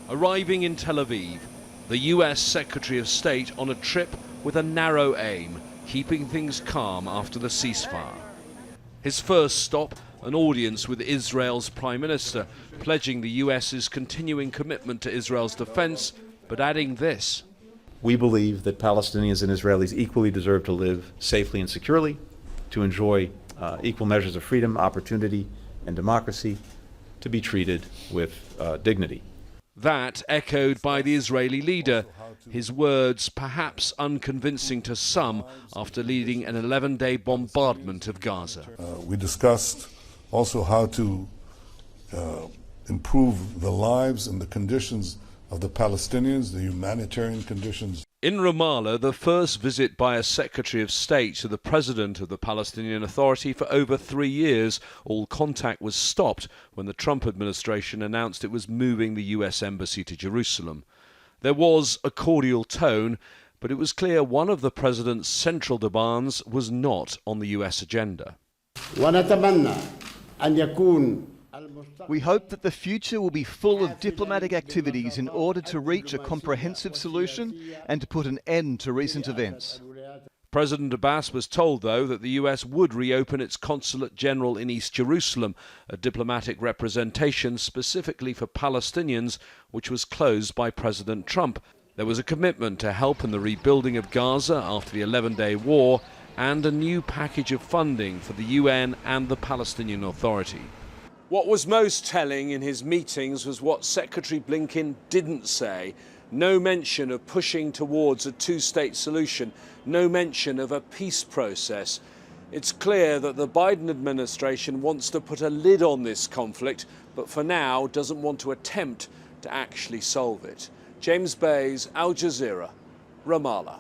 Arriving in Tel Aviv, the US Secretary of State on a trip with a narrow aim, keeping things calm after the ceasefire. His first stop, an audience with Israel's Prime Minister, pledging the US's continuing commitment to Israel's defense, but adding this. We believe that Palestinians and Israelis equally deserve to live safely and securely, to enjoy equal measures of freedom, opportunity, and democracy, to be treated with dignity. That echoed by the Israeli leader, his words perhaps unconvincing to some after leading an 11-day bombardment of Gaza. We discussed also how to improve the lives and the conditions of the Palestinians, the humanitarian conditions. In Ramallah, the first visit by a Secretary of State to the President of the Palestinian Authority for over 3 years, all contact was stopped when the Trump administration announced it was moving the US Embassy to Jerusalem. There was a cordial tone, but it was clear one of the President's central demands was not on the US agenda. We hope that the future will be full of diplomatic activities in order to reach a comprehensive solution and to put an end to recent events. President Abbas was told, though, that the US would reopen its consulate general in East Jerusalem, a diplomatic representation specifically for Palestinians, which was closed by President Trump. There was a commitment to help in the rebuilding of Gaza after the 11-day war and a new package of funding for the UN and the Palestinian Authority. What was most telling in his meetings was what Secretary Blinken didn't say. No mention of pushing towards a two-state solution, no mention of a peace process. It's clear that the Biden administration wants to put a lid on this conflict, but for now doesn't want to attempt to actually solve it. James Bays, Al Jazeera, Ramallah.